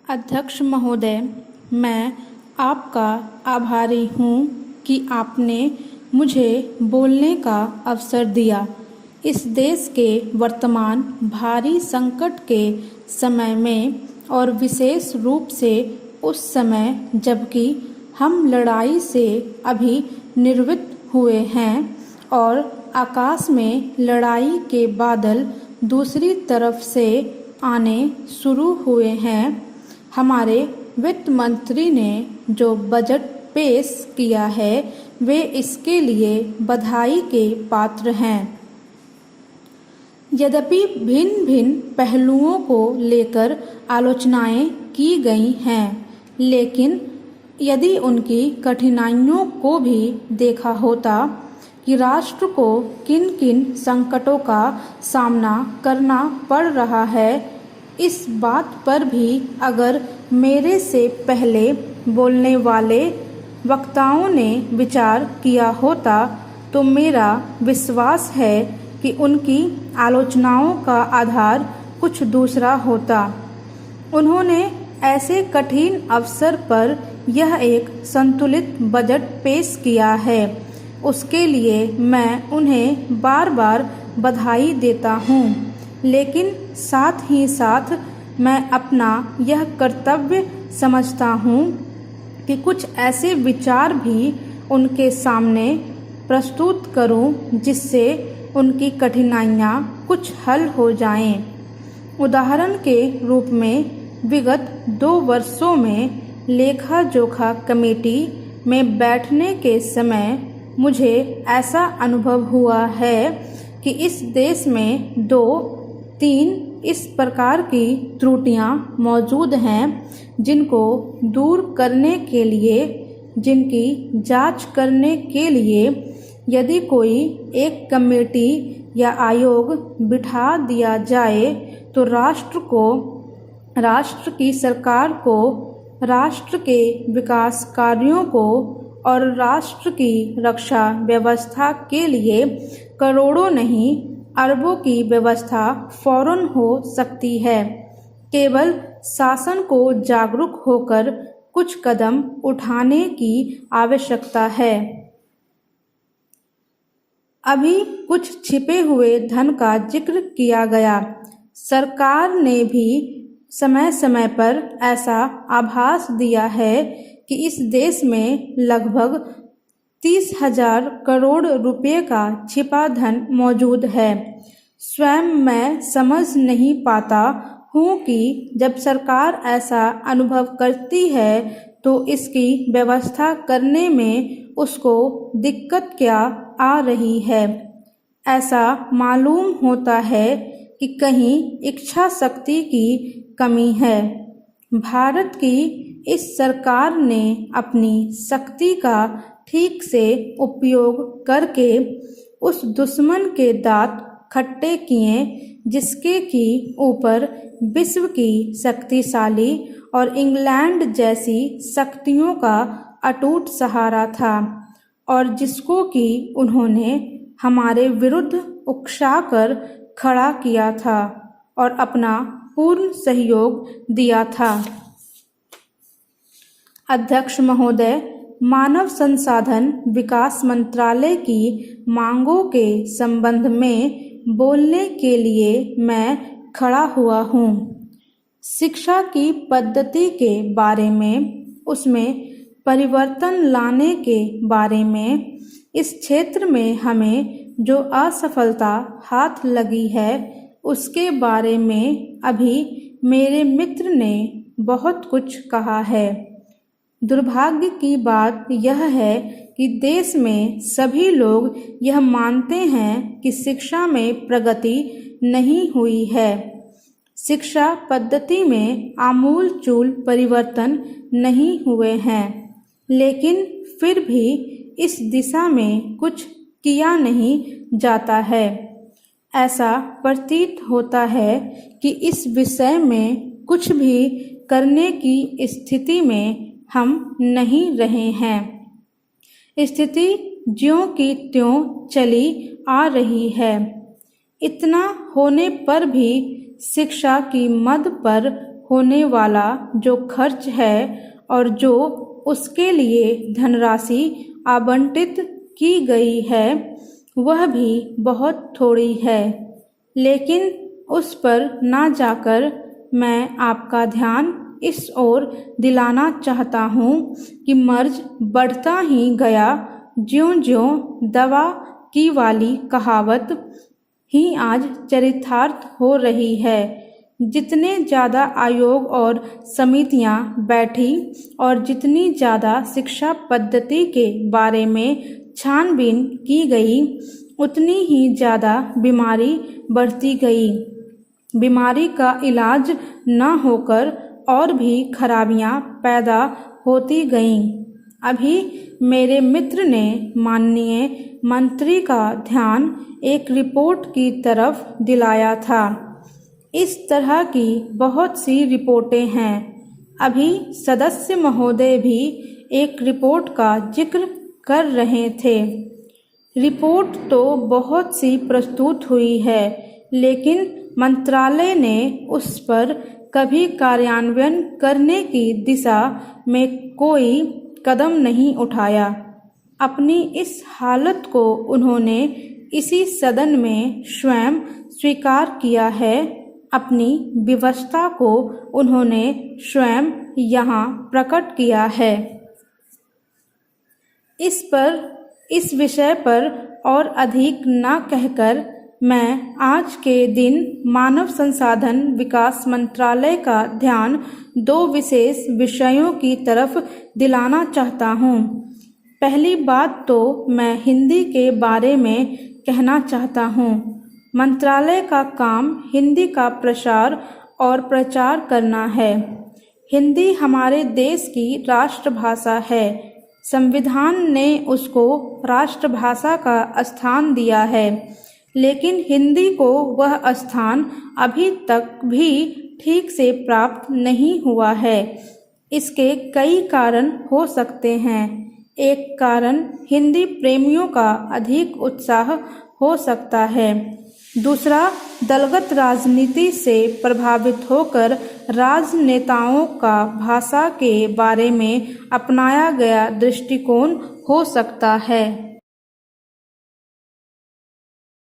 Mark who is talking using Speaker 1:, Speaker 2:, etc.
Speaker 1: अध्यक्ष महोदय, मैं आपका आभारी हूँ कि आपने मुझे बोलने का अवसर दिया। इस देश के वर्तमान भारी संकट के समय में और विशेष रूप से उस समय जबकि हम लड़ाई से अभी निर्वृत्त हुए हैं और आकाश में लड़ाई के बादल दूसरी तरफ से आने शुरू हुए हैं, हमारे वित्त मंत्री ने जो बजट पेश किया है वे इसके लिए बधाई के पात्र हैं। यद्यपि भिन्न भिन्न पहलुओं को लेकर आलोचनाएं की गई हैं, लेकिन यदि उनकी कठिनाइयों को भी देखा होता कि राष्ट्र को किन किन संकटों का सामना करना पड़ रहा है, इस बात पर भी अगर मेरे से पहले बोलने वाले वक्ताओं ने विचार किया होता तो मेरा विश्वास है कि उनकी आलोचनाओं का आधार कुछ दूसरा होता। उन्होंने ऐसे कठिन अवसर पर यह एक संतुलित बजट पेश किया है, उसके लिए मैं उन्हें बार बार बधाई देता हूँ, लेकिन साथ ही साथ मैं अपना यह कर्तव्य समझता हूँ कि कुछ ऐसे विचार भी उनके सामने प्रस्तुत करूँ जिससे उनकी कठिनाइयाँ कुछ हल हो जाएं। उदाहरण के रूप में विगत 2 वर्षों में लेखा जोखा कमेटी में बैठने के समय मुझे ऐसा अनुभव हुआ है कि इस देश में 2-3 इस प्रकार की त्रुटियां मौजूद हैं जिनको दूर करने के लिए, जिनकी जांच करने के लिए यदि कोई एक कमेटी या आयोग बिठा दिया जाए तो राष्ट्र की सरकार को, राष्ट्र के विकास कार्यों को और राष्ट्र की रक्षा व्यवस्था के लिए करोड़ों नहीं अरबों की व्यवस्था फौरन हो सकती है। केवल शासन को जागरूक होकर कुछ कदम उठाने की आवश्यकता है। अभी कुछ छिपे हुए धन का जिक्र किया गया। सरकार ने भी समय समय पर ऐसा आभास दिया है कि इस देश में लगभग 30,000 करोड़ रुपए का छिपा धन मौजूद है। स्वयं मैं समझ नहीं पाता हूँ कि जब सरकार ऐसा अनुभव करती है तो इसकी व्यवस्था करने में उसको दिक्कत क्या आ रही है। ऐसा मालूम होता है कि कहीं इच्छा शक्ति की कमी है। भारत की इस सरकार ने अपनी शक्ति का ठीक से उपयोग करके उस दुश्मन के दांत खट्टे किए जिसके की ऊपर विश्व की शक्तिशाली और इंग्लैंड जैसी शक्तियों का अटूट सहारा था और जिसको कि उन्होंने हमारे विरुद्ध उकसाकर खड़ा किया था और अपना पूर्ण सहयोग दिया था। अध्यक्ष महोदय, मानव संसाधन विकास मंत्रालय की मांगों के संबंध में बोलने के लिए मैं खड़ा हुआ हूँ। शिक्षा की पद्धति के बारे में, उसमें परिवर्तन लाने के बारे में, इस क्षेत्र में हमें जो असफलता हाथ लगी है उसके बारे में अभी मेरे मित्र ने बहुत कुछ कहा है। दुर्भाग्य की बात यह है कि देश में सभी लोग यह मानते हैं कि शिक्षा में प्रगति नहीं हुई है। शिक्षा पद्धति में आमूल-चूल परिवर्तन नहीं हुए हैं, लेकिन फिर भी इस दिशा में कुछ किया नहीं जाता है। ऐसा प्रतीत होता है कि इस विषय में कुछ भी करने की स्थिति में हम नहीं रहे हैं। स्थिति ज्यों की त्यों चली आ रही है। इतना होने पर भी शिक्षा की मद पर होने वाला जो खर्च है और जो उसके लिए धनराशि आवंटित की गई है वह भी बहुत थोड़ी है, लेकिन उस पर ना जाकर मैं आपका ध्यान इस ओर दिलाना चाहता हूँ कि मर्ज बढ़ता ही गया, ज्यों-ज्यों दवा की वाली कहावत ही आज चरितार्थ हो रही है। जितने ज़्यादा आयोग और समितियां बैठी और जितनी ज़्यादा शिक्षा पद्धति के बारे में छानबीन की गई, उतनी ही ज़्यादा बीमारी बढ़ती गई। बीमारी का इलाज न होकर और भी खराबियां पैदा होती गईं। अभी मेरे मित्र ने माननीय मंत्री का ध्यान एक रिपोर्ट की तरफ दिलाया था। इस तरह की बहुत सी रिपोर्टें हैं। अभी सदस्य महोदय भी एक रिपोर्ट का जिक्र कर रहे थे। रिपोर्ट तो बहुत सी प्रस्तुत हुई है, लेकिन मंत्रालय ने उस पर कभी कार्यान्वयन करने की दिशा में कोई कदम नहीं उठाया। अपनी इस हालत को उन्होंने इसी सदन में स्वयं स्वीकार किया है। अपनी विवशता को उन्होंने स्वयं यहाँ प्रकट किया है। इस विषय पर और अधिक न कहकर मैं आज के दिन मानव संसाधन विकास मंत्रालय का ध्यान दो विशेष विषयों की तरफ दिलाना चाहता हूँ। पहली बात तो मैं हिंदी के बारे में कहना चाहता हूँ। मंत्रालय का काम हिंदी का प्रसार और प्रचार करना है। हिंदी हमारे देश की राष्ट्रभाषा है। संविधान ने उसको राष्ट्रभाषा का स्थान दिया है, लेकिन हिंदी को वह स्थान अभी तक भी ठीक से प्राप्त नहीं हुआ है। इसके कई कारण हो सकते हैं। एक कारण हिंदी प्रेमियों का अधिक उत्साह हो सकता है। दूसरा, दलगत राजनीति से प्रभावित होकर राजनेताओं का भाषा के बारे में अपनाया गया दृष्टिकोण हो सकता है।